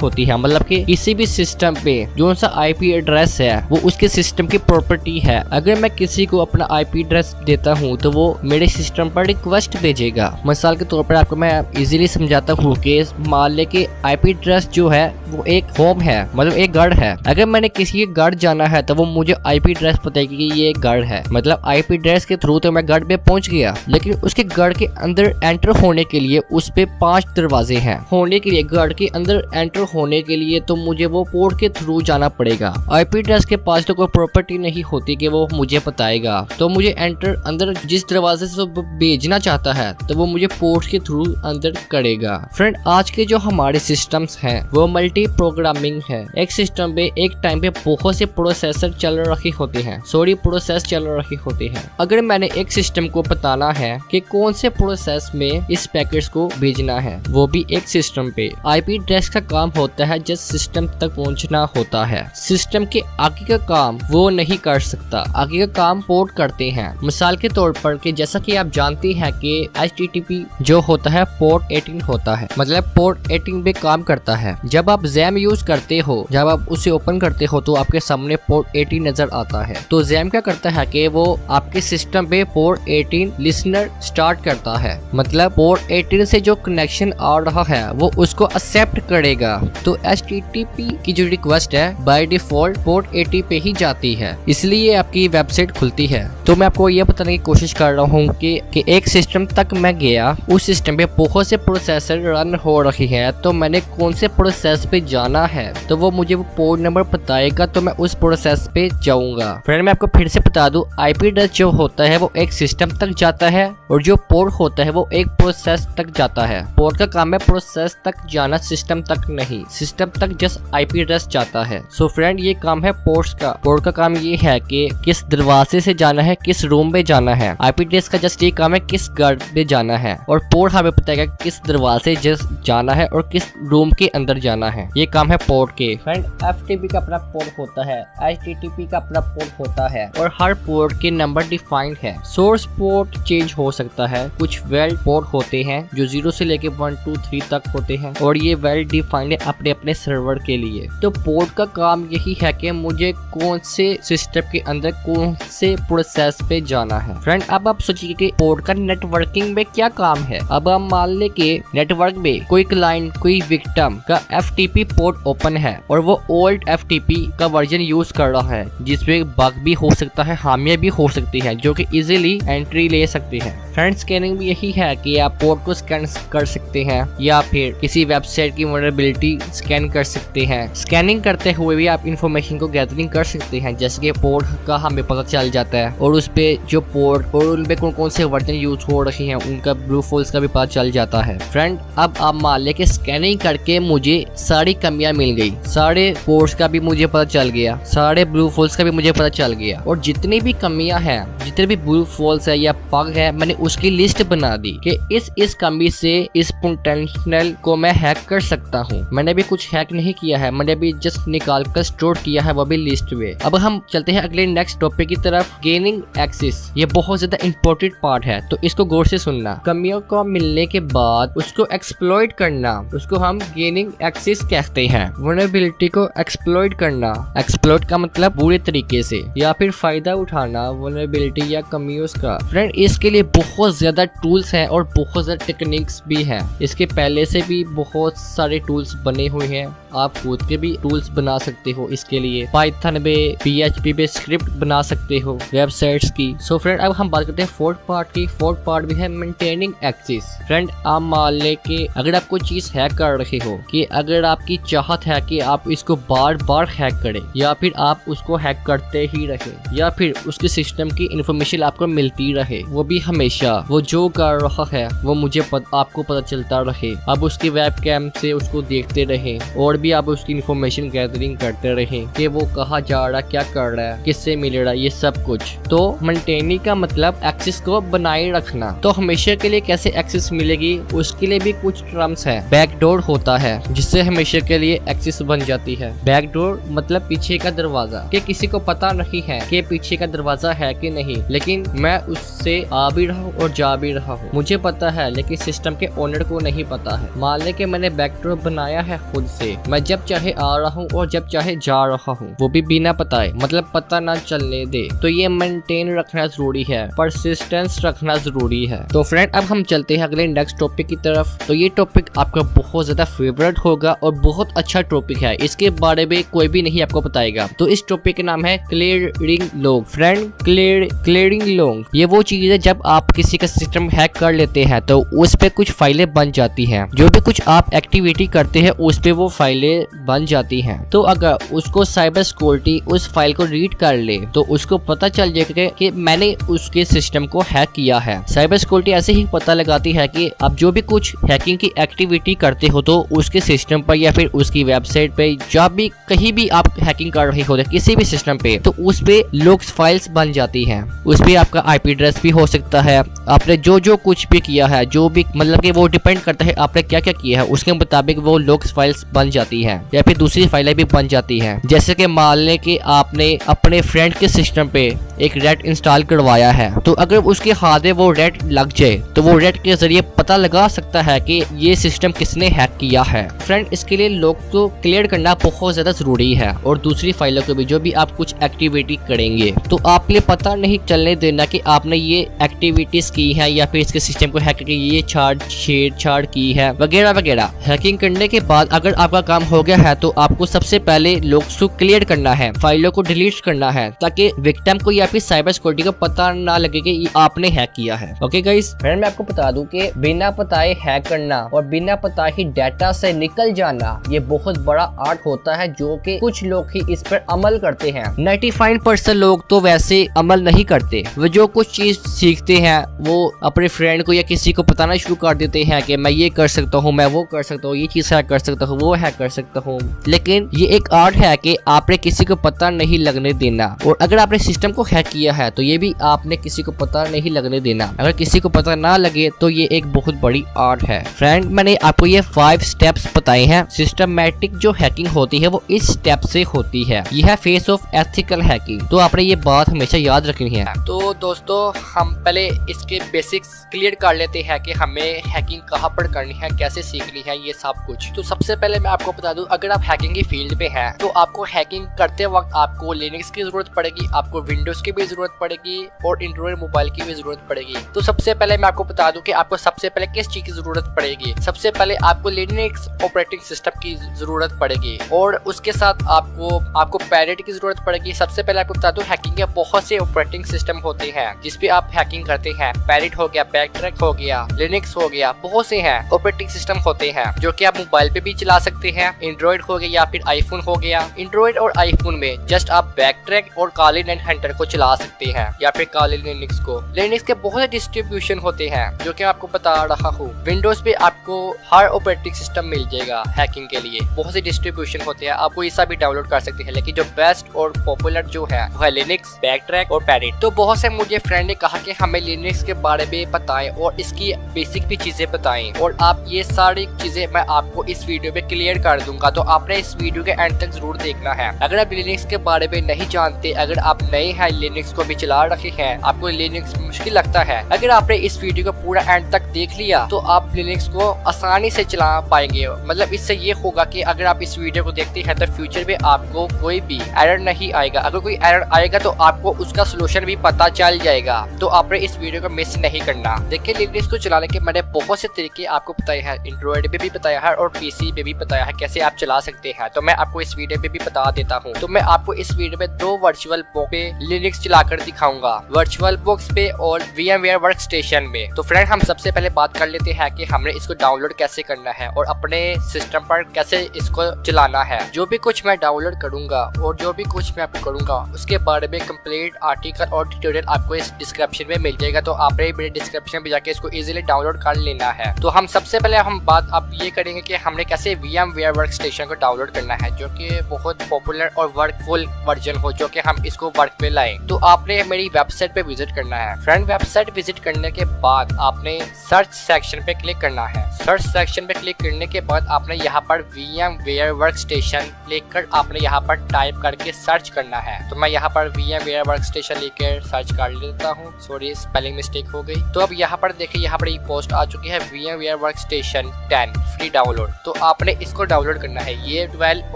होती है, मतलब कि किसी भी सिस्टम पे जो सा आईपी एड्रेस है वो उसके सिस्टम की प्रॉपर्टी है। अगर मैं किसी को अपना आईपी एड्रेस देता हूँ तो वो मेरे सिस्टम पर रिक्वेस्ट भेजेगा। मिसाल के तौर पर आपको मैं इजीली समझाता हूँ कि मान ले कि आईपी एड्रेस जो है वो एक होम है, मतलब एक घर है। अगर मैंने किसी के घर जाना है तो वो मुझे आईपी एड्रेस बताएगी कि ये घर है, मतलब आईपी एड्रेस के थ्रू तो मैं घर पे पहुंच गया। लेकिन उसके घर के अंदर एंटर होने के लिए उस पे 5 दरवाजे हैं। होने के लिए घर के अंदर एंटर होने के लिए तो मुझे वो पोर्ट के थ्रू जाना पड़ेगा। आईपी एड्रेस के पास तो कोई प्रॉपर्टी नहीं होती कि वो मुझे बताएगा, तो मुझे एंटर अंदर जिस दरवाजे से वो भेजना चाहता है तो वो मुझे पोर्ट के थ्रू अंदर करेगा। फ्रेंड, आज के जो हमारे सिस्टम्स हैं वो मल्टी प्रोग्रामिंग है। एक सिस्टम पे एक टाइम पे बहुत से प्रोसेसर चल रही होती हैं, प्रोसेस चल रही होती है। अगर मैंने एक सिस्टम को बताना है कि कौन से प्रोसेस में इस पैकेट्स को भेजना है, वो भी एक सिस्टम पे, आईपी एड्रेस का काम होता है जस्ट सिस्टम तक पहुंचना होता है। सिस्टम के आगे का काम वो नहीं कर सकता, आगे का काम पोर्ट करते हैं। मिसाल के तौर पर कि जैसा कि आप जानते हैं कि HTTP जो होता है पोर्ट 18 होता है, मतलब पोर्ट 18 पे काम करता है। जब आप जैम यूज करते हो, जब आप उसे ओपन करते हो तो आपके सामने पोर्ट 18 नजर आता है। तो जैम क्या करता है कि वो आपके सिस्टम पे पोर्ट 18 लिसनर स्टार्ट करता है, मतलब पोर्ट 18 से जो कनेक्शन आ रहा है वो उसको एक्सेप्ट करेगा। तो HTTP की जो रिक्वेस्ट है बाय डिफॉल्ट पोर्ट 80 पे ही जाती है, इसलिए आपकी वेबसाइट खुलती है। तो मैं आपको ये बताने की कोशिश कर रहा हूँ कि एक सिस्टम तक मैं गया, उस सिस्टम पे बहुत से प्रोसेसर रन हो रही है, तो मैंने कौन से प्रोसेस पे जाना है तो वो मुझे वो पोर्ट नंबर बताएगा, तो मैं उस प्रोसेस पे जाऊंगा। फ्रेंड, मैं आपको फिर से बता दूं, आईपी एड्रेस जो होता है वो एक सिस्टम तक जाता है और जो पोर्ट होता है वो एक प्रोसेस तक जाता है। पोर्ट का काम है प्रोसेस तक जाना, सिस्टम तक नहीं। सिस्टम तक जस्ट आईपी एड्रेस जाता है। सो फ्रेंड, ये काम है पोर्ट्स का। पोर्ट का काम ये है कि किस दरवाजे से जाना है, किस रूम में जाना है। आईपी एड्रेस का जस्ट ये काम है किस घर में जाना है, और पोर्ट हमें बताएगा किस दरवाजे जस्ट जाना है और किस रूम के अंदर जाना है। ये काम है पोर्ट के। फ्रेंड, FTP का अपना पोर्ट होता है, HTTP का अपना पोर्ट होता है, और हर पोर्ट के नंबर डिफाइंड है। सोर्स पोर्ट चेंज हो सकता है, कुछ वेल पोर्ट होते हैं जो 0 से लेके 1 2 3 तक होते हैं, और ये वेल डिफाइंड है अपने अपने सर्वर के लिए। तो पोर्ट का काम यही है कि मुझे कौन से सिस्टम के अंदर कौन से प्रोसेस पे जाना है। फ्रेंड, अब आप सोचिए कि पोर्ट का नेटवर्किंग में क्या काम है। अब हम मान ले कि नेटवर्क में कोई क्लाइंट, कोई विक्टिम का FTP पोर्ट ओपन है और वो ओल्ड FTP का वर्जन यूज कर रहा है, जिसमें बग भी हो सकता है, खामियां भी हो सकती है, जो कि इजीली एंट्री ले सकती है। फ्रेंड, स्कैनिंग भी यही है कि आप पोर्ट को स्कैन कर सकते हैं या फिर किसी वेबसाइट की वल्नरेबिलिटी स्कैन कर सकते हैं। स्कैनिंग करते हुए भी आप इंफॉर्मेशन को गैदरिंग कर सकते हैं, जैसे कि पोर्ट का हमें पता चल जाता है और उस पे जो पोर्ट और उन पे कौन से वर्जन यूज हो रही हैं उनका ब्लू फॉल्स का भी पता चल जाता है। फ्रेंड, अब आप मान ले कि स्कैनिंग करके मुझे सारी कमियां मिल गई, सारे पोर्ट्स का भी मुझे पता चल गया, सारे ब्लू फॉल्स का भी मुझे पता चल गया, और जितनी भी कमियां हैं, जितने भी ब्लू फॉल्स है या बग है, मैंने उसकी लिस्ट बना दी कि इस कमी से इस पोटेंशियल को मैं हैक कर सकता हूँ। मैंने भी कुछ हैक नहीं किया है, मैंने भी जस्ट निकाल कर स्टोर किया है, वो भी लिस्ट में। अब हम चलते हैं अगले नेक्स्ट टॉपिक की तरफ, गेनिंग एक्सेस। ये बहुत ज्यादा इंपॉर्टेंट पार्ट है, तो इसको गौर से सुनना। कमियों को मिलने के बाद उसको एक्सप्लॉइट करना, उसको हम गेनिंग एक्सेस कहते हैं। वल्नरेबिलिटी को एक्सप्लॉइट करना, एक्सप्लॉइट का मतलब बुरे तरीके से या फिर फायदा उठाना वल्नरेबिलिटी या कमियों का। फ्रेंड, इसके लिए बहुत ज्यादा टूल्स हैं और बहुत ज्यादा टेक्निक्स भी हैं। इसके पहले से भी बहुत सारे टूल्स बने हुए हैं, आप खुद के भी टूल्स बना सकते हो इसके लिए। पाइथन में, PHP पे स्क्रिप्ट बना सकते हो वेबसाइट्स की। सो फ्रेंड, अब हम बात करते हैं फोर्थ पार्ट की। फोर्थ पार्ट भी है मेंटेनिंग एक्सेस। फ्रेंड, आप मान ले कि अगर आप कोई चीज हैक कर रहे हो, कि अगर आपकी चाहत है कि आप इसको बार बार हैक करें या फिर आप उसको हैक करते ही रहे या फिर उसके सिस्टम की इंफॉर्मेशन आपको मिलती रहे, वो भी हमेशा वो जो कर रहा है वो मुझे आपको पता चलता रहे, आप उसकी वेबकैम से उसको देखते रहे और भी आप उसकी इंफॉर्मेशन गैदरिंग करते रहे कि वो कहाँ जा रहा, क्या कर रहा है, किससे मिल रहा है, ये सब कुछ। तो मेंटेनिंग का मतलब एक्सेस को बनाए रखना। तो हमेशा के लिए कैसे एक्सेस मिलेगी, उसके लिए भी कुछ टर्म्स है। बैकडोर होता है जिससे हमेशा के लिए एक्सेस बन जाती है। बैकडोर मतलब पीछे का दरवाजा, कि किसी को पता नहीं है कि पीछे का दरवाजा है कि नहीं, लेकिन मैं उससे आ भी रहा हूँ और जा भी रहा हूँ। मुझे पता है लेकिन सिस्टम के ओनर को नहीं पता है। मान ले कि मैंने बैकड्रॉप बनाया है खुद से, मैं जब चाहे आ रहा हूँ और जब चाहे जा रहा हूँ, वो भी बिना पताए, मतलब पता ना चलने दे। तो ये मेंटेन रखना जरूरी है, परसिस्टेंस रखना जरूरी है। तो फ्रेंड अब हम चलते हैं अगले नेक्स्ट टॉपिक की तरफ। तो ये टॉपिक आपका बहुत ज्यादा फेवरेट होगा और बहुत अच्छा टॉपिक है, इसके बारे में कोई भी नहीं आपको बताएगा। तो इस टॉपिक का नाम है clearing log. Friend clearing log ये वो चीज है जब आप किसी का सिस्टम हैक कर लेते हैं तो उस पे कुछ फाइलें बन जाती हैं। जो भी कुछ आप एक्टिविटी करते हैं उस पे वो फाइलें बन जाती हैं। तो अगर उसको साइबर सिक्योरिटी उस फाइल को रीड कर ले तो उसको पता चल जाएगा कि मैंने उसके सिस्टम को हैक किया है। साइबर सिक्योरिटी ऐसे ही पता लगाती है कि आप जो भी कुछ हैकिंग की एक्टिविटी करते हो तो उसके सिस्टम पर या फिर उसकी वेबसाइट पे जब भी कहीं भी आप हैकिंग कर रहे होते किसी भी सिस्टम पे, तो उस पे लॉग्स फाइल्स बन जाती हैं। उस पे आपका आईपी एड्रेस भी हो सकता है, आपने जो कुछ भी किया है, जो भी मतलब कि वो डिपेंड करता है आपने क्या क्या किया है, उसके मुताबिक वो लॉग्स फाइल्स बन जाती हैं या फिर दूसरी फाइलें भी बन जाती हैं। जैसे कि मान लें कि आपने अपने फ्रेंड के सिस्टम पे एक रेड इंस्टॉल करवाया है, तो अगर उसके हाथ में वो रेड लग जाए तो वो रेड के जरिए पता लगा सकता है कि ये सिस्टम किसने हैक किया है। फ्रेंड इसके लिए लॉग को क्लियर करना बहुत ज्यादा जरूरी है और दूसरी फाइलों को भी जो भी आप कुछ एक्टिविटी करेंगे तो आपके लिए पता नहीं चलने देना कि आपने ये एक्टिविटीज की है या फिर इसके सिस्टम को हैक करके ये छेड़छाड़ की है वगैरह वगैरह। हैकिंग करने के बाद अगर आपका काम हो गया है तो आपको सबसे पहले लॉग्स को क्लियर करना है, फाइलों को डिलीट करना है ताकि विक्टिम को या फिर साइबर सिक्योरिटी को पता ना लगे कि आपने हैक किया है। ओके गाइस, फ्रेंड मैं आपको बता दूं कि बिना पताए हैक करना और बिना पताए ही डाटा से निकल जाना ये बहुत बड़ा आर्ट होता है जो कि कुछ लोग ही इस पर अमल करते हैं। 95% लोग तो वैसे अमल नहीं करते, वो जो कुछ चीज सीखते हैं वो अपने फ्रेंड को या किसी को बताना शुरू कर देते हैं कि मैं ये कर सकता हूँ, मैं वो कर सकता हूँ, ये चीज हैक कर सकता हूँ, वो हैक कर सकता हूँ। लेकिन ये एक आर्ट है कि आपने किसी को पता नहीं लगने देना, और अगर आपने सिस्टम को हैक किया है तो ये भी आपने किसी को पता नहीं लगने देना। अगर किसी को पता ना लगे तो ये एक बहुत बड़ी आर्ट है। फ्रेंड मैंने आपको ये 5 स्टेप्स बताए हैं। सिस्टमैटिक जो हैकिंग होती है वो इस स्टेप से होती है, यह है फेस ऑफ एथिकल हैकिंग। तो आपने ये बात हमेशा याद रखनी है। तो दोस्तों हम पहले इसके बेसिक्स क्लियर कर लेते हैं कि हमें हैकिंग कहाँ पर करनी है, कैसे सीखनी है, ये सब कुछ। तो सबसे पहले मैं आपको बता दूं, अगर आप हैकिंग की फील्ड पे हैं तो आपको हैकिंग करते वक्त आपको लिनक्स की जरूरत पड़ेगी, आपको विंडोज की भी जरूरत पड़ेगी और एंड्रॉइड मोबाइल की भी जरूरत पड़ेगी। तो सबसे पहले मैं आपको बता दूं कि आपको सबसे पहले किस चीज की जरूरत पड़ेगी। सबसे पहले आपको लिनक्स ऑपरेटिंग सिस्टम की जरूरत पड़ेगी और उसके साथ आपको पैरेट की जरूरत पड़ेगी। सबसे पहले आपको बता दूं हैकिंग के बहुत से ऑपरेटिंग सिस्टम होते हैं जिसपे आप हैकिंग करते हैं। पैरेट हो गया, बैकट्रैक हो गया, लिनक्स हो गया, बहुत से हैं ऑपरेटिंग सिस्टम होते हैं जो कि आप मोबाइल पे भी चला सकते हैं। एंड्रॉइड हो गया या फिर आईफोन हो गया। एंड्रॉइड और आईफोन में जस्ट आप बैकट्रैक और कालिन एंड हंटर को चला सकते हैं या फिर कालिन लिनक्स को। लिनक्स के बहुत से डिस्ट्रीब्यूशन होते हैं जो कि आपको बता रहा हूँ। विंडोज पे आपको हर ऑपरेटिंग सिस्टम मिल जाएगा हैकिंग के लिए, बहुत से डिस्ट्रीब्यूशन होते हैं, आपको ये भी डाउनलोड कर सकते हैं। लेकिन जो बेस्ट और पॉपुलर जो है वो है लिनक्स, बैकट्रैक और पैरेट। तो बहुत से मुझे फ्रेंड ने कहा कि हमें लिनक्स के बारे में बताएं और इसकी बेसिक भी चीजें बताएं, और आप ये सारी चीजें मैं आपको इस वीडियो में क्लियर कर दूंगा। तो आपने इस वीडियो के एंड तक जरूर देखना है। अगर आप लिनक्स के बारे में नहीं जानते, अगर आप नए हैं, लिनक्स को भी चला रहे हैं, आपको लिनक्स मुश्किल लगता है, अगर आपने इस वीडियो को पूरा एंड तक देख लिया तो आप लिनक्स को आसानी से चला पाएंगे। मतलब इससे ये होगा कि अगर आप इस वीडियो को देखते हैं तो फ्यूचर में आपको कोई भी एरर नहीं आएगा। अगर कोई एरर आएगा तो आपको उसका सोल्यूशन भी पता चल जाएगा। तो आपने इस वीडियो को मिस नहीं करना। देखिए लिनक्स को चलाने के मैंने बहुत से तरीके आपको बताए हैं, एंड्रॉइड पे भी बताया है और पीसी पे भी बताया है कैसे आप चला सकते हैं। तो मैं आपको इस वीडियो पे भी बता देता हूँ। तो मैं आपको इस वीडियो में 2 वर्चुअल बॉक्स पे लिनक्स चलाकर दिखाऊंगा, वर्चुअल बॉक्स पे और VMware वर्कस्टेशन में। तो फ्रेंड हम सबसे पहले बात कर लेते हैं कि हमने इसको डाउनलोड कैसे करना है और अपने सिस्टम पर कैसे इसको चलाना है। जो भी कुछ मैं डाउनलोड करूंगा और जो भी कुछ मैं आपको करूंगा उसके बारे में कंप्लीट आर्टिकल और ट्यूटोरियल आपको इस डिस्क्रिप्शन में मिल जाएगा। तो आपने मेरे डिस्क्रिप्शन में जाके इसको इजीली डाउनलोड कर लेना है। तो हम सबसे पहले हम बात अब ये करेंगे कि हमने कैसे VMware वर्कस्टेशन को डाउनलोड करना है, जो कि बहुत पॉपुलर और वर्कफुल वर्जन हो, जो कि हम इसको वर्क पे लाएं। तो आपने मेरी वेबसाइट पे विजिट करना है। फ्रेंड वेबसाइट विजिट करने के बाद आपने सर्च सेक्शन पे क्लिक करना है। सर्च सेक्शन पे क्लिक करने के बाद आपने यहाँ पर VMware वर्कस्टेशन लेकर आपने यहाँ पर टाइप करके सर्च करना है। तो मैं यहाँ पर VMware वर्कस्टेशन लेकर सर्च कर लेता हूँ। सॉरी, स्पेलिंग मिस्टेक हो गई। तो अब यहाँ पर देखिए, यहाँ पर एक पोस्ट आ चुकी है VMware वर्कस्टेशन 10 फ्री डाउनलोड। तो आपने इसको डाउनलोड करना है। ये 12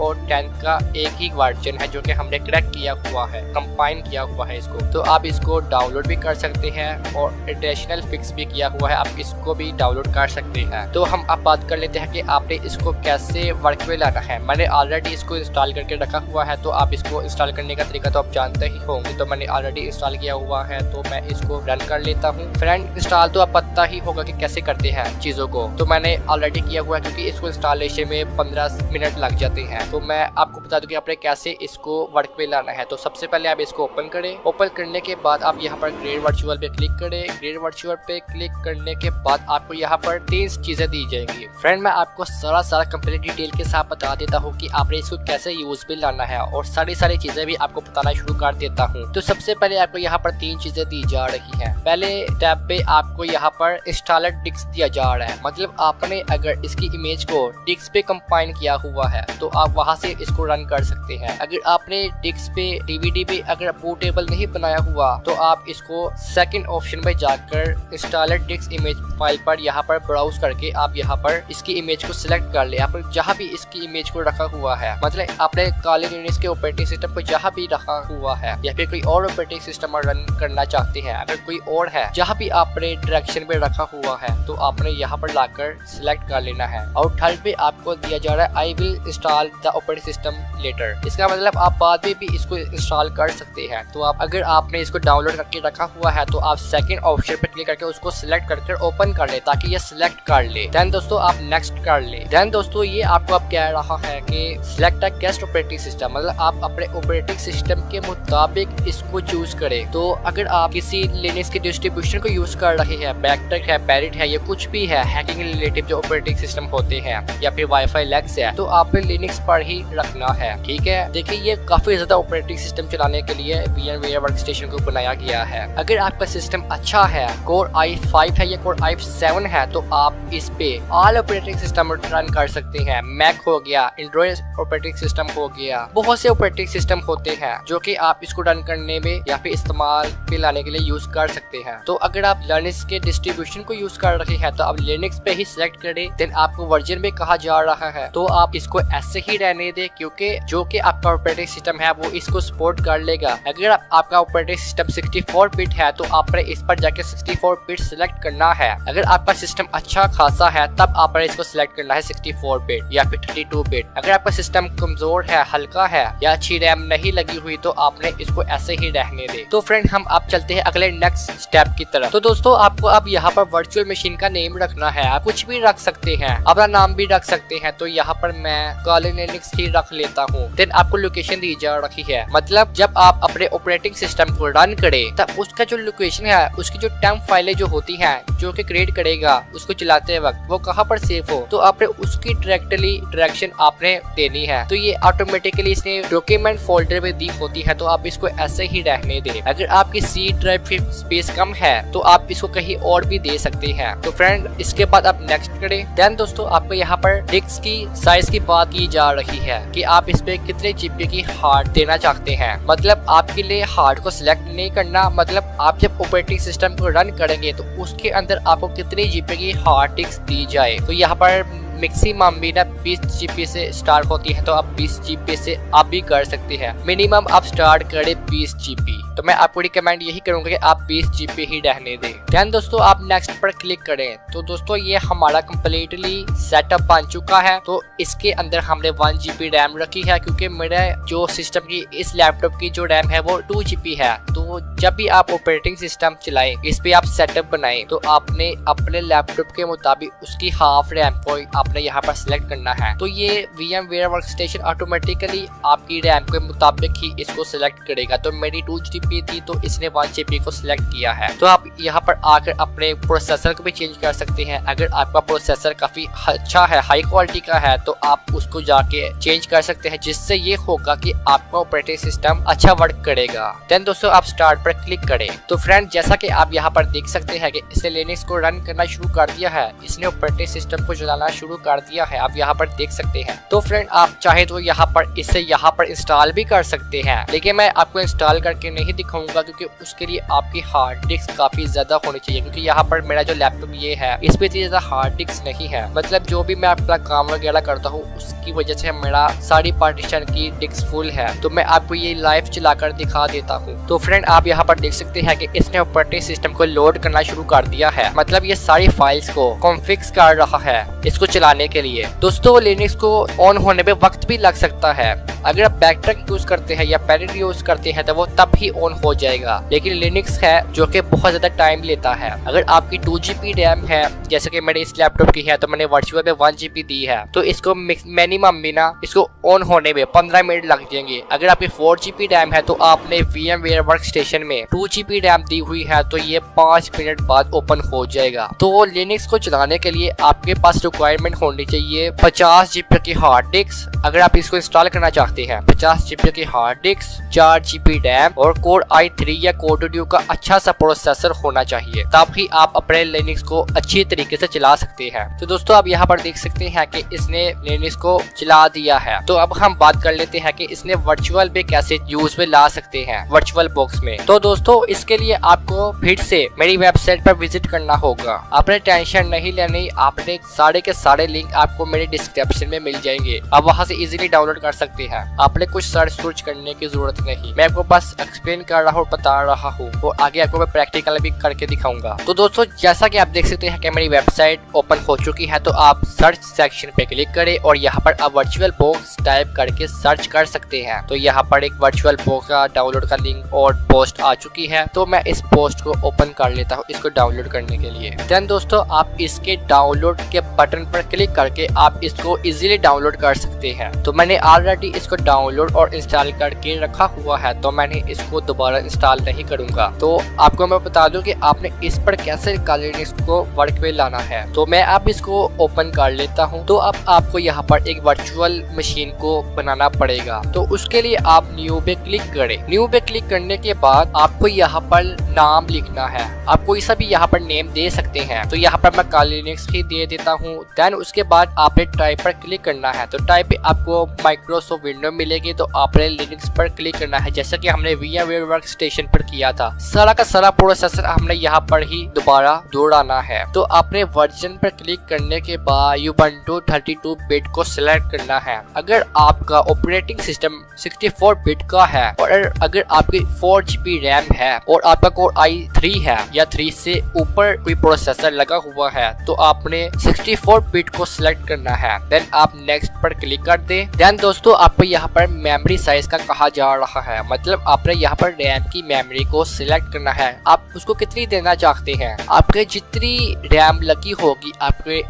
और 10 का एक ही वर्जन है जो कि हमने क्रैक किया हुआ है, कंपाइन किया हुआ है इसको। तो आप इसको डाउनलोड भी कर सकते हैं और एडिशनल फिक्स भी किया हुआ है, आप इसको भी डाउनलोड कर सकते हैं। तो हम अब बात कर लेते हैं कि आपने इसको कैसे वर्क में लाना है। मैंने ऑलरेडी इसको इंस्टॉल करके रखा हुआ है, तो आप इसको इंस्टॉल करने का तरीका तो आप जानते ही होंगे। तो मैंने ऑलरेडी इंस्टॉल किया हुआ है, तो मैं इसको रन कर लेता हूँ। फ्रेंड, इंस्टॉल तो आप पता ही होगा कि कैसे करते हैं चीजों को, तो मैंने ऑलरेडी किया हुआ है क्योंकि इसको इंस्टॉलेशन में 15 मिनट लग जाते हैं। तो मैं आपको बता दूं कि आपने कैसे इसको वर्क में लाना है। तो सबसे पहले आप इसको ओपन करें। ओपन करने के बाद आप यहाँ पर ग्रेड वर्चुअल पे क्लिक करें। ग्रेड वर्चुअल पे क्लिक करने के बाद आपको यहाँ पर 3 चीजें दी जाएंगी। फ्रेंड, मैं आपको सारा कंप्लीट डिटेल के साथ बता देता हूँ कि आपने इसको कैसे यूज में लाना है और सारी चीजें भी आपको बताना शुरू कर देता हूँ। तो सबसे पहले आपको यहाँ पर 3 चीजें दी जा रही है। पहले टैब पे आपको यहाँ पर इंस्टॉलर डिस्क दिया जा रहा है, मतलब आपने अगर इसकी इमेज को डिस्क पे कंपाइन किया हुआ है तो आप वहां से इसको रन कर सकते हैं। अगर आपने डिस्क पे DVD पे अगर बूटेबल नहीं बनाया हुआ तो आप इसको सेकंड ऑप्शन में जाकर इंस्टॉलर डिस्क इमेज फाइल पर यहाँ पर ब्राउज करके आप यहाँ पर इसकी इमेज को सिलेक्ट कर ले। आप जहाँ भी इसकी इमेज को रखा हुआ है, मतलब आपने कॉलिन यूनिक्स के ऑपरेटिंग सिस्टम को जहाँ भी रखा हुआ है या फिर कोई और ऑपरेटिंग सिस्टम रन करना चाहते हैं, अगर कोई और है जहाँ भी आपने डायरेक्शन में रखा हुआ है तो आपने यहाँ पर लाकर सिलेक्ट कर लेना है। और थर्ड पे आपको दिया जा रहा है I will install the operating system later. इसका मतलब आप बाद में भी इसको इंस्टॉल कर सकते हैं। तो आप अगर आपने इसको डाउनलोड करके रखा हुआ है तो आप सेकंड ऑप्शन पे क्लिक करके उसको सिलेक्ट करके ओपन कर ले ताकि ये सिलेक्ट कर ले। देन दोस्तों आप नेक्स्ट कर ले। देन दोस्तों ये आपको अब कह रहा है कि select a guest operating system, मतलब आप अपने ऑपरेटिंग सिस्टम के मुताबिक इसको चूज करें। तो अगर आप किसी लिनक्स के डिस्ट्रीब्यूशन को यूज कर रहे हैं, बैकटक है, बैरिट है, ये कुछ भी है हैकिंग रिलेटेड जो ऑपरेटिंग सिस्टम होते हैं या फिर वाईफाई लेक्स है, तो आपने लिनक्स पर ही रखना है। ठीक है, देखिए ये काफी ज्यादा ऑपरेटिंग सिस्टम चलाने के लिए VMware वर्कस्टेशन को बनाया गया है। अगर आपका सिस्टम अच्छा है, कोर i5 है या कोर i7 है, तो आप इस पे ऑल ऑपरेटिंग सिस्टम रन कर सकते हैं। मैक हो गया, एंड्रॉइड ऑपरेटिंग सिस्टम हो गया, बहुत से ऑपरेटिंग सिस्टम होते हैं जो कि आप इसको रन करने में या फिर इस्तेमाल पे लाने के लिए यूज कर सकते हैं। तो अगर आप लिनक्स के डिस्ट्रीब्यूशन को यूज कर रहे हैं तो आप लिनक्स पे ही सिलेक्ट करें। देन आपको वर्जन में कहा जा रहा है तो आप इसको ऐसे ही रहने दें, क्योंकि जो कि आपका ऑपरेटिंग सिस्टम है वो इसको सपोर्ट कर लेगा। अगर आपका ऑपरेटिंग सिस्टम 64 बिट है तो आपने इस पर जाके 64 बिट सिलेक्ट करना है। अगर आपका सिस्टम अच्छा खासा है तब आपने इसको सिलेक्ट करना है 64 बिट या फिर 32 बिट। अगर आपका सिस्टम कमजोर है, हल्का है या अच्छी रैम नहीं लगी हुई तो आपने इसको ऐसे ही रहने दे। तो फ्रेंड, हम अब चलते हैं अगले नेक्स्ट स्टेप की तरफ। तो दोस्तों आपको अब यहाँ पर वर्चुअल मशीन का नेम रखना है। आप कुछ भी रख सकते हैं, अपना नाम भी रख सकते हैं। तो यहाँ पर मैं कॉलिन यूनिक्स ही रख लेता हूँ। देन आपको लोकेशन दी जा रही है, मतलब जब आप अपने ऑपरेटिंग सिस्टम को रन करें तब उसका जो लोकेशन है, उसकी जो टेम्प फाइलें जो होती हैं जो कि क्रिएट करेगा उसको चलाते वक्त, वो कहाँ पर सेव हो, तो आपने उसकी डायरेक्शन आपने देनी है। तो ये ऑटोमेटिकली इसने डॉक्यूमेंट फोल्डर में दी होती है, तो आप इसको ऐसे ही रहने दें। अगर आपकी सी ड्राइव की स्पेस कम है तो आप इसको कहीं और भी दे सकते हैं। तो फ्रेंड, इसके बाद आप नेक्स्ट करें। देन दोस्तों आपको यहाँ पर डिस्क की साइज की बात की जा रही है कि आप इस पे कितने जीबी की हार्ड देना चाहते हैं। मतलब आपके लिए हार्ड को सिलेक्ट नहीं करना, मतलब आप जब ऑपरेटिंग सिस्टम को रन करेंगे तो उसके अंदर आपको कितने जीबी की हार्ड डिस्क दी जाए। तो यहाँ पर मैक्सिमम भी ना 20 GB से स्टार्ट होती है, तो आप 20 GB से आप भी कर सकते हैं। मिनिमम आप स्टार्ट करें 20 GB। तो मैं आपको रिकमेंड यही करूंगा कि आप 20 GB ही रहने दें। ध्यान दोस्तों आप नेक्स्ट पर क्लिक करें। तो दोस्तों ये हमारा कम्प्लीटली सेटअप बन चुका है। तो इसके अंदर हमने 1 GB रैम रखी है, क्योंकि मेरा जो सिस्टम की इस लैपटॉप की जो रैम है वो 2 GB है। तो जब भी आप ऑपरेटिंग सिस्टम चलाएं, इस पे आप सेटअप बनाएं, तो आपने अपने लैपटॉप के मुताबिक उसकी हाफ रैम को आपने यहाँ पर सिलेक्ट करना है। तो ये VMware वर्कस्टेशन ऑटोमेटिकली आपकी रैम के मुताबिक ही इसको सिलेक्ट करेगा। तो मेरी 2GB थी तो इसने 1GB को सिलेक्ट किया है। तो आप यहाँ पर आकर अपने प्रोसेसर को भी चेंज कर सकते हैं। अगर आपका प्रोसेसर काफी अच्छा है, हाई क्वालिटी का है, तो आप उसको जाके चेंज कर सकते हैं, जिससे ये होगा कि आपका ऑपरेटिंग सिस्टम अच्छा वर्क करेगा। देन दोस्तों आप स्टार्ट पर क्लिक करें। तो फ्रेंड जैसा कि आप यहाँ पर देख सकते हैं कि इसने लिनक्स को रन करना शुरू कर दिया है, इसने ऑपरेटिंग सिस्टम को चलाना शुरू कर दिया है, आप यहाँ पर देख सकते हैं। तो फ्रेंड आप चाहे तो यहाँ पर इसे यहाँ पर इंस्टॉल भी कर सकते हैं, लेकिन मैं आपको इंस्टॉल करके नहीं दिखाऊंगा क्योंकि उसके लिए आपकी हार्ड डिस्क काफी ज्यादा होनी चाहिए। क्योंकि यहाँ पर मेरा जो लैपटॉप ये है इस पे ज्यादा हार्ड डिस्क नहीं है, मतलब जो भी मैं अपना काम वगैरह करता हूँ उसकी वजह से मेरा सारी पार्टीशन की डिस्क फुल है। तो मैं आपको ये लाइव चलाकर दिखा देता हूँ। तो फ्रेंड आप यहाँ पर देख सकते हैं कि इसने ऑपरेटिंग सिस्टम को लोड करना शुरू कर दिया है, मतलब ये सारी फाइल्स को कॉन्फ़िग कर रहा है इसको चलाने के लिए। दोस्तों लिनक्स को ऑन होने में वक्त भी लग सकता है। अगर आप बैकट्रैक यूज करते हैं या पैरेंट यूज करते हैं तो वो तब ही ऑन हो जाएगा, लेकिन लिनक्स है जो कि बहुत ज्यादा टाइम लेता है। अगर आपकी 2GB रैम है जैसे कि मेरे इस लैपटॉप की है, तो मैंने वर्चुअल में 1GB दी है, तो इसको मिनिमम भी ना इसको ऑन होने में 15 मिनट लग जाएंगे। अगर आपकी 4GB रैम है तो आपने VMware वर्कस्टेशन में 2GB रैम दी हुई है तो ये 5 मिनट बाद ओपन हो जाएगा। तो लिनक्स को चलाने के लिए आपके पास रिक्वायरमेंट होनी चाहिए 50GB की हार्ड डिस्क। अगर आप इसको इंस्टॉल करना चाहते हैं 50GB की हार्ड डिस्क, 4GB रैम और Core i3 या Core Duo का अच्छा सा प्रोसेसर होना चाहिए, तब ही आप अपने लिनक्स को अच्छी तरीके से चला सकते हैं। तो दोस्तों आप यहाँ पर देख सकते हैं कि इसने लिनक्स को चला दिया है। तो अब हम बात कर लेते हैं कि इसने वर्चुअल में कैसे यूज में ला सकते हैं वर्चुअल बॉक्स में। तो दोस्तों इसके लिए आपको फिर से मेरी वेबसाइट पर विजिट करना होगा। आपने टेंशन नहीं लेनी, आपने सारे के सारे लिंक आपको मेरे डिस्क्रिप्शन में मिल जाएंगे, आप वहां से इजीली डाउनलोड कर सकते हैं। आपने कुछ सर्च करने की जरूरत नहीं, मैं आपको बस एक्सप्लेन कर रहा हूँ, बता रहा हूँ, और आगे आपको मैं प्रैक्टिकल भी करके दिखाऊंगा। तो दोस्तों जैसा कि आप देख सकते हैं कि मेरी वेबसाइट ओपन हो चुकी है, तो आप सर्च सेक्शन पे क्लिक करें और यहाँ पर आप वर्चुअल बॉक्स टाइप करके सर्च कर सकते हैं। तो यहाँ पर एक वर्चुअल बॉक्स का डाउनलोड का लिंक और पोस्ट आ चुकी है, तो मैं इस पोस्ट को ओपन कर लेता हूँ इसको डाउनलोड करने के लिए। देन दोस्तों आप इसके डाउनलोड के बटन पर क्लिक करके आप इसको इजीली डाउनलोड कर सकते हैं। तो मैंने ऑलरेडी इसको डाउनलोड और इंस्टॉल करके रखा हुआ है, तो मैंने इसको दोबारा इंस्टॉल नहीं करूंगा। तो आपको मैं बता दूं कि आपने इस पर कैसे लिनक्स को वर्क में लाना है। तो मैं अब इसको ओपन कर लेता हूं। तो अब आपको यहाँ पर एक वर्चुअल मशीन को बनाना पड़ेगा, तो उसके लिए आप न्यू पे क्लिक करें। न्यू पे क्लिक करने के बाद आपको यहाँ पर नाम लिखना है, आप कोई सा भी यहाँ पर नेम दे सकते हैं। तो यहाँ पर मैं लिनक्स ही दे देता हूँ। देन उसके बाद आपने टाइप पर क्लिक करना है, तो टाइप पे आपको माइक्रोसॉफ्ट विंडो मिलेगी, तो आपने लिनक्स पर क्लिक करना है जैसा कि हमने VMware वर्कस्टेशन पर किया था। सारा का सारा प्रोसेसर हमने यहाँ पर ही दोबारा जोड़ना है। तो आपने वर्जन पर क्लिक करने के बाद Ubuntu 32 बिट को सिलेक्ट करना है। अगर आपका ऑपरेटिंग सिस्टम 64 बिट का है और अगर आपकी 4GB रैम है और आपका Core i3 है या 3 से ऊपर कोई प्रोसेसर लगा हुआ है, तो आपने 64 बिट को सिलेक्ट करना है। देन आप नेक्स्ट पर क्लिक कर दें। देन दोस्तों आपको यहाँ पर मेमोरी साइज का कहा जा रहा है, मतलब आपने यहाँ पर रैम की मेमोरी को सिलेक्ट करना है। आप उसको कितनी देना चाहते हैं, आपके जितनी रैम लगी होगी आपके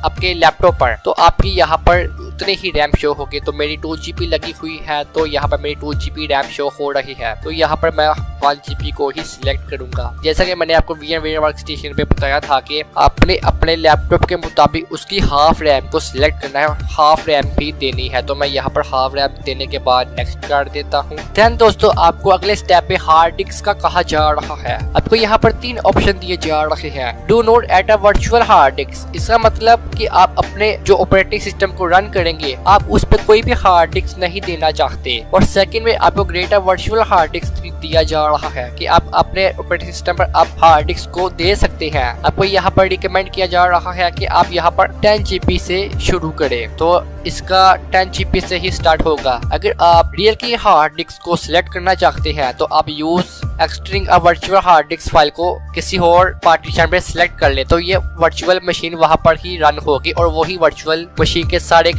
आपके लैपटॉप पर, तो आपकी यहाँ पर उतने ही रैम शो होगी। तो मेरी 2GB लगी हुई है, तो यहाँ पर मेरी 2GB रैम शो हो रही है, तो यहाँ पर मैं 1GB को ही सिलेक्ट करूंगा। जैसा कि मैंने आपको VMware वर्कस्टेशन पे बताया था कि आपने अपने लैपटॉप के मुताबिक उसकी हाफ रैम को सिलेक्ट करना है और हाफ रैम भी देनी है। तो मैं यहाँ पर हाफ रैम देने के बाद नेक्स्ट कर देता हूँ। देन दोस्तों आपको अगले स्टेप पे हार्ड डिस्क का कहा जा रहा है। आपको यहाँ पर 3 ऑप्शन दिए जा रहे हैं। Do not add a virtual hard disc, इसका मतलब कि आप अपने जो ऑपरेटिंग सिस्टम को रन करेंगे आप उस पर कोई भी हार्ड डिस्क नहीं देना चाहते। और सेकंड में आपको ग्रेटर वर्चुअल हार्ड डिस्क दिया जा रहा है कि आप अपने ऑपरेटिंग सिस्टम पर आप हार्ड डिस्क को दे सकते हैं। आपको यहाँ पर रिकमेंड किया जा रहा है कि आप यहाँ पर 10GB से शुरू करें, तो इसका 10GB से ही स्टार्ट होगा। अगर आप रियल की हार्ड डिस्क को सिलेक्ट करना चाहते हैं तो आप use existing a virtual hard disk file को किसी और पार्टीशन में सिलेक्ट कर ले, तो ये वर्चुअल मशीन वहां पर ही रन होगी और वही वर्चुअल मशीन के सारे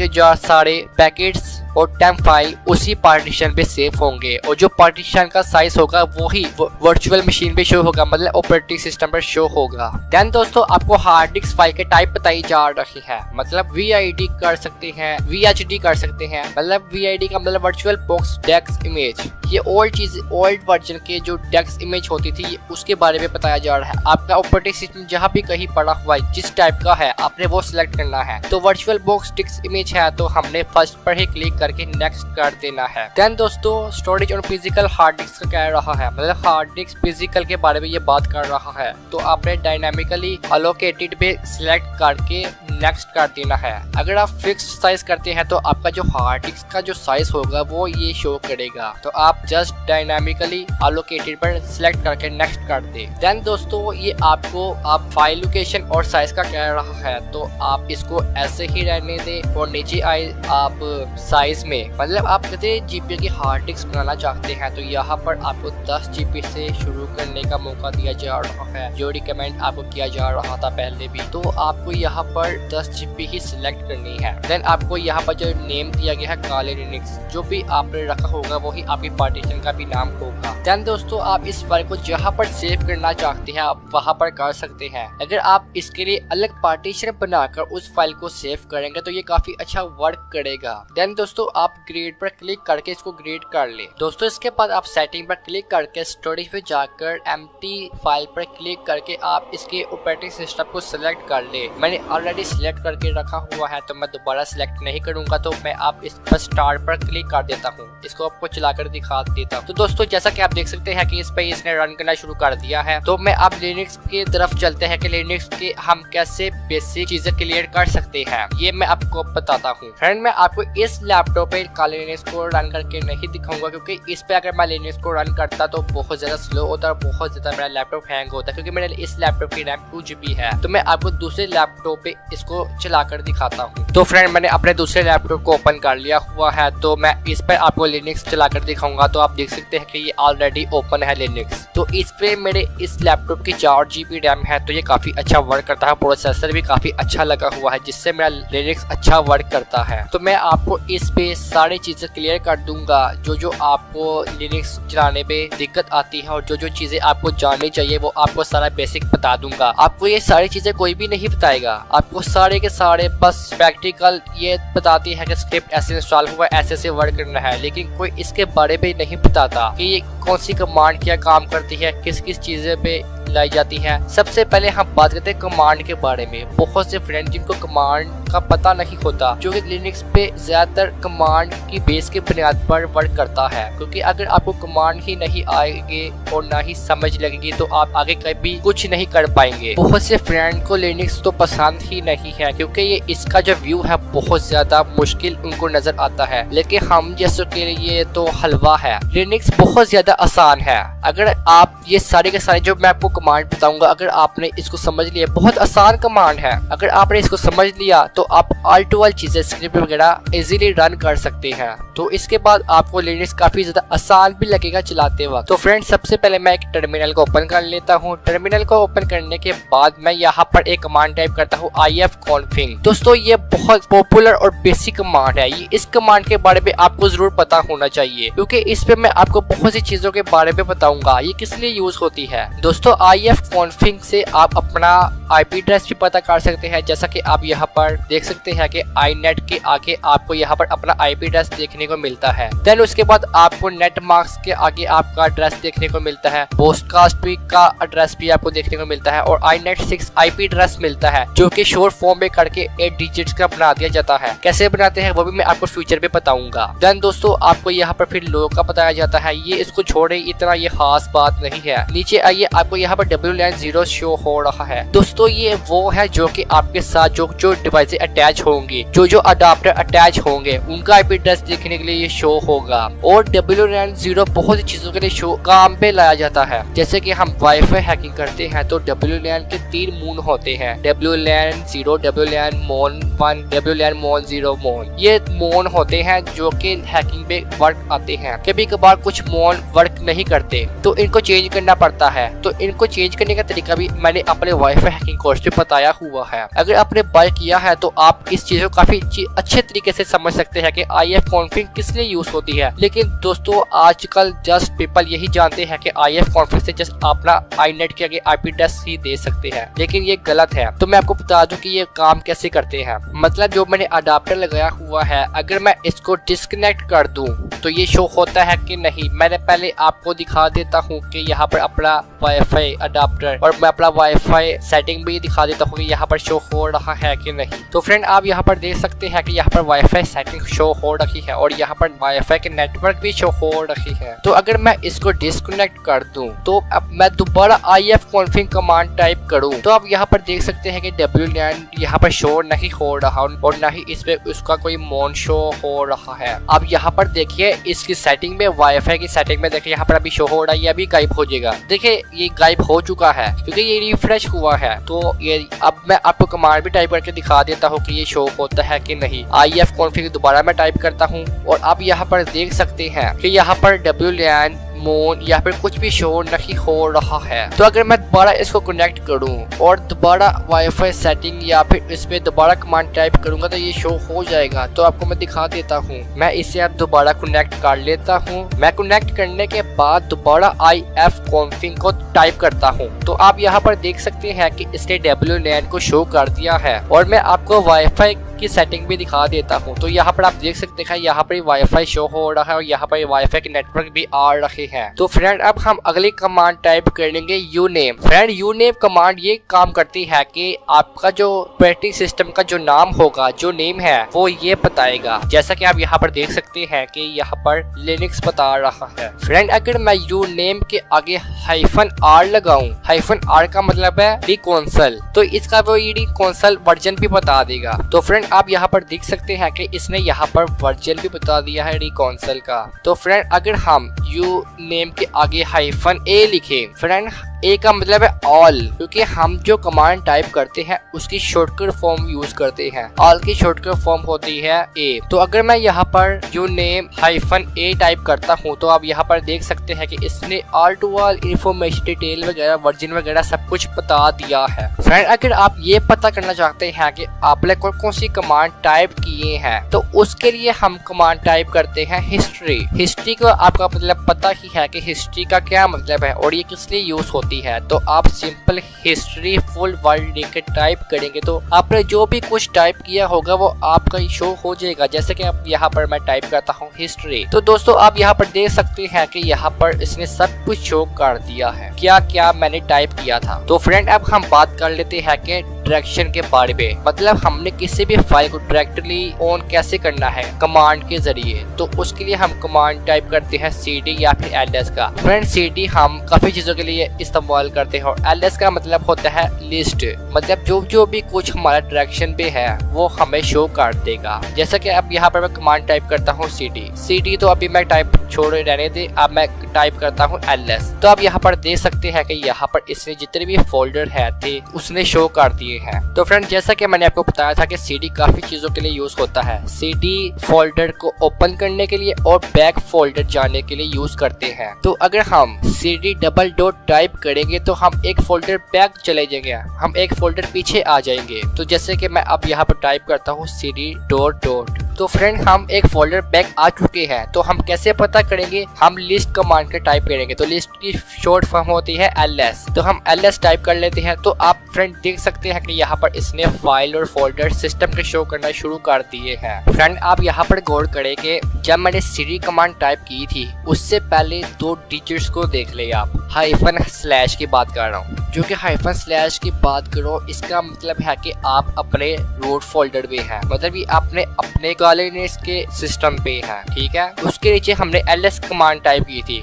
पैकेट्स और टेम्प फाइल उसी पार्टीशन पे सेव होंगे और जो पार्टीशन का साइज होगा वो ही वर्चुअल मशीन पे शो होगा, मतलब ऑपरेटिंग सिस्टम पर शो होगा। देन दोस्तों आपको हार्ड डिस्क फाइल के टाइप बताई जा रही है, मतलब VID कर सकते हैं, VHD कर सकते हैं, मतलब VID का मतलब वर्चुअल बॉक्स डेस्क इमेज। ये ओल्ड वर्जन के जो डेस्क इमेज होती थी उसके बारे में बताया जा रहा है। आपका ऑपरेटिंग सिस्टम जहाँ भी कहीं पड़ा हुआ है जिस टाइप का है आपने वो सिलेक्ट करना है। तो वर्चुअल बॉक्स डेस्क इमेज है तो हमने फर्स्ट पर ही क्लिक करके नेक्स्ट कर देना है। देन दोस्तों स्टोरेज और फिजिकल हार्ड डिस्क का कह रहा है, मतलब हार्ड डिस्क फिजिकल के बारे में ये बात कर रहा है। तो आपने डायनामिकली अलोकेटेड पे सिलेक्ट करके नेक्स्ट कर देना है। अगर आप फिक्स्ड साइज करते हैं तो आपका जो हार्ड डिस्क का जो साइज होगा वो ये शो करेगा। तो आप जस्ट डायनामिकली अलोकेटेड पर सिलेक्ट करके नेक्स्ट कर दे। देन दोस्तों ये आपको आप फाइल लोकेशन और साइज का कह रहा है, तो आप इसको ऐसे ही रहने दे और नीचे आए आप साइज में, मतलब आप कितने GB की हार्ड डिस्क बनाना चाहते हैं तो यहाँ पर आपको 10 GB से शुरू करने का मौका दिया जा रहा है, जो रिकमेंड आपको किया जा रहा था पहले भी। तो आपको यहाँ पर 10 GB ही सिलेक्ट करनी है। देन आपको यहाँ पर जो नेम दिया गया है काले लिनक्स, जो भी आपने रखा होगा वही आपकी पार्टीशन का भी नाम होगा। देन दोस्तों आप इस फाइल को जहाँ पर सेव करना चाहते हैं आप वहाँ पर कर सकते हैं। अगर आप इसके लिए अलग पार्टीशन बनाकर उस फाइल को सेव करेंगे तो ये काफी अच्छा वर्क करेगा। देन दोस्तों आप ग्रेड पर क्लिक करके इसको ग्रेड कर ले। दोस्तों इसके बाद आप सेटिंग पर क्लिक करके स्टोरेज पे जाकर एम्प्टी फाइल पर क्लिक करके आप इसके ऑपरेटिंग सिस्टम को सिलेक्ट कर ले। मैंने ऑलरेडी सिलेक्ट करके रखा हुआ है तो मैं दोबारा सिलेक्ट नहीं करूंगा, तो मैं आप इस पर स्टार्ट पर क्लिक कर देता हूँ। इसको आपको चलाकर दिखा देता हूँ। तो दोस्तों जैसा कि आप देख सकते हैं कि इस पे इसने रन करना शुरू कर दिया है। तो मैं अब लिनक्स की तरफ चलते हैं कि लिनक्स के हम कैसे बेसिक चीजें क्लियर कर सकते हैं, ये मैं आपको बताता हूँ। फ्रेंड मैं आपको इस लैपटॉप पे काले लिनक्स को रन करके नहीं दिखाऊंगा, क्योंकि इस पे अगर मैं लिनक्स को रन करता तो बहुत ज्यादा स्लो होता है, बहुत ज्यादा मेरा लैपटॉप हैंग होता है, क्योंकि मेरे इस लैपटॉप की रैम 2 GB है। तो मैं आपको दूसरे लैपटॉप पे इसको चलाकर दिखाता हूँ। तो फ्रेंड मैंने अपने दूसरे लैपटॉप को ओपन कर लिया हुआ है, तो मैं इस पर आपको लिनक्स चलाकर दिखाऊंगा। तो आप देख सकते हैं कि ये ऑलरेडी ओपन है लिनक्स। तो इस पे मेरे इस लैपटॉप की 4 GB रैम है, तो ये काफी अच्छा वर्क करता है। प्रोसेसर भी काफी अच्छा लगा हुआ है जिससे मेरा लिनक्स अच्छा वर्क करता है। तो मैं आपको इस पे सारी चीजें क्लियर कर दूंगा, जो आपको लिनक्स चलाने पे दिक्कत आती है और जो चीजें आपको जाननी चाहिए वो आपको सारा बेसिक बता दूंगा। आपको ये सारी चीजें कोई भी नहीं बताएगा, आपको सारे के सारे बस प्रैक्टिकल ये बताती है कि स्क्रिप्ट ऐसे इंस्टॉल हुआ है, ऐसे वर्क करना है, लेकिन कोई इसके बारे में नहीं बताता कि ये कौन सी कमांड क्या काम करती है, किस किस चीजें पे लाई जाती है। सबसे पहले हम बात करते हैं कमांड के बारे में। बहुत से फ्रेंड जिनको कमांड का पता नहीं होता, जो कि लिनक्स पे ज्यादातर कमांड की बेस के बुनियाद पर वर्क करता है, क्योंकि अगर आपको कमांड ही नहीं आएंगे और ना ही समझ लगेगी तो आप आगे कभी कुछ नहीं कर पाएंगे। बहुत से फ्रेंड को लिनक्स तो पसंद ही नहीं है, क्योंकि ये इसका जो व्यू है बहुत ज्यादा मुश्किल उनको नजर आता है, लेकिन हम जैसों के लिए तो हलवा है। लिनक्स बहुत ज्यादा आसान है। अगर आप ये सारे के सारे जो मैं आपको कमांड बताऊंगा, अगर आपने इसको समझ लिया, बहुत आसान कमांड है, अगर आपने इसको समझ लिया तो आप ऑल टू ऑल चीजें स्क्रिप्ट वगैरह इजीली रन कर सकते हैं। तो इसके बाद आपको लिनक्स काफी ज्यादा आसान भी लगेगा चलाते वक्त। तो फ्रेंड्स सबसे पहले मैं एक टर्मिनल को ओपन कर लेता हूँ। टर्मिनल को ओपन करने के बाद मैं यहाँ पर एक कमांड टाइप करता हूँ ifconfig। दोस्तों ये बहुत पॉपुलर और बेसिक कमांड है। ये इस कमांड के बारे में आपको जरूर पता होना चाहिए, क्योंकि इस पे मैं आपको बहुत सी चीजों के बारे में बताऊंगा ये किस लिए यूज होती है। दोस्तों ifconfig से आप अपना IP एड्रेस भी पता कर सकते हैं, जैसा कि आप यहाँ पर देख सकते हैं कि iNet के आगे आपको यहाँ पर अपना IP एड्रेस देखने को मिलता है। देन उसके बाद आपको नेटमार्क्स के आगे आपका एड्रेस देखने को मिलता है, पोस्टकास्ट का एड्रेस भी आपको देखने को मिलता है और iNet6 IP एड्रेस मिलता है, जो कि शॉर्ट फॉर्म में करके 8 डिजिट्स का बना दिया जाता है। कैसे बनाते हैं वो भी मैं आपको फ्यूचर में बताऊंगा। देन दोस्तों आपको यहाँ पर फिर लोग का बताया जाता है, ये इसको छोड़े इतना ये खास बात नहीं है। नीचे आइए, आपको यहाँ पर WLAN 0 शो हो रहा है। दोस्तों ये वो है जो कि आपके साथ जो डिवाइस अटैच होंगी, जो अडाप्टर अटैच होंगे, उनका IP एड्रेस देखने के लिए ये शो होगा। और WLAN 0 बहुत सी चीजों के लिए शो काम पे लाया जाता है, जैसे कि हम वाईफाई हैकिंग करते हैं तो WLAN के 3 मोड होते हैं, WLAN 0, WLAN Mon 1, WLAN Mon 0 Mon। ये मोड होते हैं जो कि हैकिंग पे वर्क आते हैं। कभी कभार कुछ मोड वर्क नहीं करते तो इनको चेंज करना पड़ता है। तो इनको चेंज करने का तरीका भी मैंने अपने वाईफाई हैकिंग कोर्स में बताया हुआ है। अगर आपने बाय किया है तो आप इस चीज को काफी अच्छे तरीके से समझ सकते हैं कि IF कॉन्फ़िग किस लिए यूज होती है। लेकिन दोस्तों आजकल जस्ट पीपल यही जानते हैं कि IF कॉन्फ़िग से जस्ट अपना iNet के आगे IP एड्रेस ही दे सकते हैं, लेकिन ये गलत है। तो मैं आपको बता दूं कि ये काम कैसे करते हैं। मतलब जो मैंने अडाप्टर लगाया हुआ है, अगर मैं इसको डिस्कनेक्ट कर दूं तो ये शो होता है कि नहीं। मैंने पहले आपको दिखा देता हूँ कि यहाँ पर अपना वाईफाई अडाप्टर और मैं अपना वाईफाई सेटिंग भी दिखा देता हूँ कि यहाँ पर शो हो रहा है कि नहीं। तो फ्रेंड आप यहाँ पर देख सकते हैं कि यहाँ पर वाईफाई सेटिंग शो हो रही है और यहाँ पर वाईफाई के नेटवर्क भी शो हो रही है। तो अगर मैं इसको डिस्कनेक्ट कर दूं तो अब मैं दोबारा IF कॉन्फ़िग कमांड टाइप करूं तो आप यहाँ पर देख सकते हैं कि WLAN यहाँ पर शो नहीं हो रहा और ना ही इस पे उसका कोई मॉन शो हो रहा है। अब यहाँ पर देखिए इसकी सेटिंग में, वाईफाई की सेटिंग में देखिए यहाँ पर अभी शो हो रहा है, ये अभी गायब हो जाएगा। देखिए ये गायब हो चुका है क्योंकि ये रिफ्रेश हुआ है। तो ये अब मैं आपको कमांड भी टाइप करके दिखा देता हूँ कि ये शो होता है कि नहीं। IF कॉन्फ़िग दोबारा मैं टाइप करता हूँ और आप यहाँ पर देख सकते हैं कि यहाँ पर WLAN मोन या फिर कुछ भी शो नहीं हो रहा है। तो अगर मैं दोबारा इसको कनेक्ट करूं और दोबारा वाईफाई सेटिंग या फिर इस पे दोबारा कमांड टाइप करूंगा तो ये शो हो जाएगा। तो आपको मैं दिखा देता हूं। मैं इसे अब दोबारा कनेक्ट कर लेता हूं। मैं कनेक्ट करने के बाद दोबारा IF कॉन्फ़िग को टाइप करता हूं तो आप यहां पर देख सकते हैं कि इसने WLAN को शो कर दिया है। और मैं आपको वाईफाई की सेटिंग भी दिखा देता हूँ। तो यहाँ पर आप देख सकते हैं यहाँ पर वाईफाई शो हो रहा है और यहाँ पर वाईफाई के नेटवर्क भी आ रहे हैं। तो फ्रेंड अब हम अगली कमांड टाइप करेंगे यूनेम। फ्रेंड यूनेम कमांड ये काम करती है कि आपका जो ऑपरेटिंग सिस्टम का जो नाम होगा, जो नेम है, वो ये बताएगा। जैसा कि आप यहाँ पर देख सकते हैं कि यहाँ पर लिनक्स बता रहा है। फ्रेंड अगर मैं यूनेम के आगे -R लगाऊं, -R का मतलब है रिकॉन्सल, तो इसका वो रिकॉन्सल वर्जन भी बता देगा। तो फ्रेंड आप यहाँ पर देख सकते हैं कि इसने यहाँ पर वर्जन भी बता दिया है रिकॉन्सल का। तो फ्रेंड अगर हम यूनेम के आगे -A लिखें, फ्रेंड A का मतलब है ऑल, क्योंकि हम जो कमांड टाइप करते हैं उसकी शॉर्टकट फॉर्म यूज करते हैं। ऑल की शॉर्टकट फॉर्म होती है A। तो अगर मैं यहाँ पर यूनेम -A टाइप करता हूँ तो आप यहाँ पर देख सकते हैं कि इसने all to all information, detail वगैरह, वर्जन वगैरह सब कुछ बता दिया है। फ्रेंड अगर आप ये पता करना चाहते हैं कि आपने कौन सी कमांड टाइप किए हैं तो उसके लिए हम कमांड टाइप करते हैं हिस्ट्री। हिस्ट्री को आपका मतलब पता ही है कि हिस्ट्री का क्या मतलब है और ये किस लिए यूज होती है। तो आप सिंपल हिस्ट्री फुल वर्ड लेकर टाइप करेंगे तो आपने जो भी कुछ टाइप किया होगा वो आपका शो हो जाएगा। जैसे कि अब यहाँ पर मैं टाइप करता हूँ हिस्ट्री। तो दोस्तों आप यहाँ पर देख सकते हैं कि यहाँ पर इसने सब कुछ शो कर दिया है, क्या क्या मैंने टाइप किया था। तो फ्रेंड अब हम बात कर लेते हैं कि डायरेक्शन के बारे में, मतलब हमने किसी भी फाइल को डायरेक्टली ऑन कैसे करना है कमांड के जरिए। तो उसके लिए हम कमांड टाइप करते हैं CD या फिर LS का। फ्रेंड CD हम काफी चीजों के लिए इस्तेमाल करते हैं और LS का मतलब होता है लिस्ट, मतलब जो भी कुछ हमारा डायरेक्शन पे है वो हमें शो कर देगा। जैसा कि अब यहाँ पर मैं कमांड टाइप करता हूँ CD तो अभी मैं टाइप छोड़ रहने दे, अब मैं टाइप करता हूँ LS। तो आप यहाँ पर देख सकते हैं कि यहाँ पर इसने जितने भी फोल्डर है थे उसने शो कर दिए हैं। तो फ्रेंड जैसा कि मैंने आपको बताया था कि CD काफी चीजों के लिए यूज होता है। CD फोल्डर को ओपन करने के लिए और बैक फोल्डर जाने के लिए यूज करते हैं। तो अगर हम CD डबल डॉट टाइप करेंगे तो हम एक फोल्डर बैक चले जाएंगे, हम एक फोल्डर पीछे आ जाएंगे। तो जैसे कि मैं अब यहाँ पर टाइप करता हूँ CD डॉट डॉट, तो फ्रेंड हम एक फोल्डर बैक आ चुके हैं। तो हम कैसे पता करेंगे, हम लिस्ट कमांड का टाइप करेंगे। तो लिस्ट की शॉर्ट फॉर्म होती है LS, तो हम LS टाइप कर लेते हैं। तो आप फ्रेंड देख सकते हैं कि यहाँ पर इसने फाइल और फोल्डर सिस्टम के शो करना शुरू कर दिए हैं। फ्रेंड आप यहाँ पर गौर करें कि जब मैंने CD कमांड टाइप की थी उससे पहले 2 डिजिट्स को देख ले आप, -/ की बात कर रहा हूँ। जो कि -/ की बात करो इसका मतलब है कि आप अपने रूट फोल्डर में हैं, मतलब ये आपने अपने लिनक्स के सिस्टम पे है, ठीक है। उसके नीचे हमने LS कमांड टाइप की थी,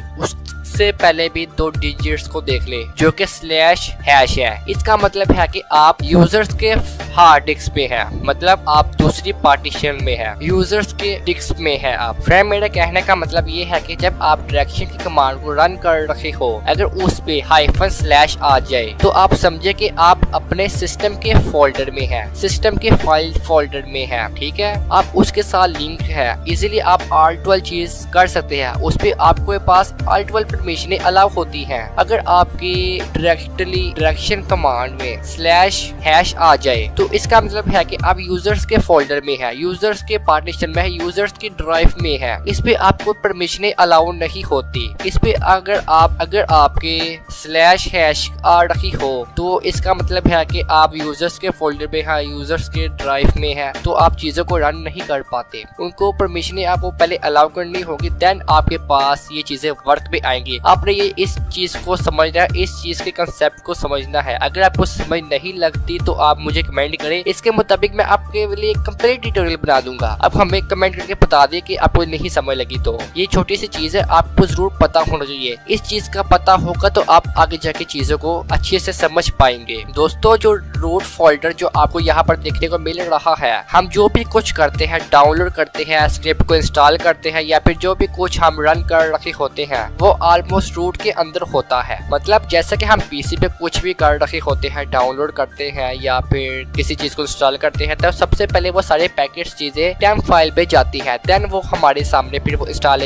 सबसे पहले भी 2 डिजिट्स को देख ले जो कि स्लैश हैश है। इसका मतलब है कि आप यूजर्स के हार्ड डिस्क पे है, मतलब आप दूसरी पार्टीशन में है, यूजर्स के डिस्क में है आप। फ्रेंड मेरे कहने का मतलब ये है कि जब आप डायरेक्शन की कमांड को रन कर रहे हो, अगर उस पे हाइफन स्लैश आ जाए तो आप समझे कि आप अपने सिस्टम के फोल्डर में है, सिस्टम के फाइल फोल्डर में है, ठीक है। आप उसके साथ लिंक है, इजीली आप Alt+L चीज कर सकते हैं। उस पे आपके पास Alt+L परमिशन अलाउ होती है। अगर आपकी डायरेक्टली डायरेक्शन कमांड में स्लैश हैश आ जाए तो इसका मतलब है कि आप यूजर्स के फोल्डर में है, यूजर्स के पार्टीशन में है, यूजर्स की ड्राइव में है। इस पे आपको परमिशन अलाउ नहीं होती। इस पे अगर आपके स्लैश हैश आ रही हो तो इसका मतलब है कि आप यूजर्स के फोल्डर में है, यूजर्स के ड्राइव में है, तो आप चीजों को रन नहीं कर पाते। उनको परमिशन आपको पहले अलाउ करनी होगी, देन आपके पास ये चीजें वर्क में आएंगी। आपने ये इस चीज को समझना है, इस चीज के कंसेप्ट को समझना है। अगर आपको समझ नहीं लगती तो आप मुझे कमेंट करें, इसके मुताबिक मैं आपके लिए कंप्लीट ट्यूटोरियल बना दूंगा। अब हमें कमेंट करके बता दें कि आपको नहीं समझ लगी। तो ये छोटी सी चीज है, आपको जरूर पता होना चाहिए। इस चीज का पता होगा तो आप आगे जाके चीजों को अच्छे से समझ पाएंगे। दोस्तों, जो रूट फोल्डर जो आपको यहाँ पर देखने को मिल रहा है, हम जो भी कुछ करते हैं, डाउनलोड करते हैं, स्क्रिप्ट को इंस्टॉल करते हैं या फिर जो भी कुछ हम रन कर रखे होते हैं, वो ऑलमोस्ट रूट के अंदर होता है। मतलब जैसे कि हम पीसी पे कुछ भी कर रखे होते हैं, डाउनलोड करते हैं या फिर किसी चीज को इंस्टॉल करते हैं, तो सबसे पहले वो सारे पैकेट्स चीजें टेम्प फाइल पे जाती है, देन वो हमारे सामने फिर वो इंस्टॉल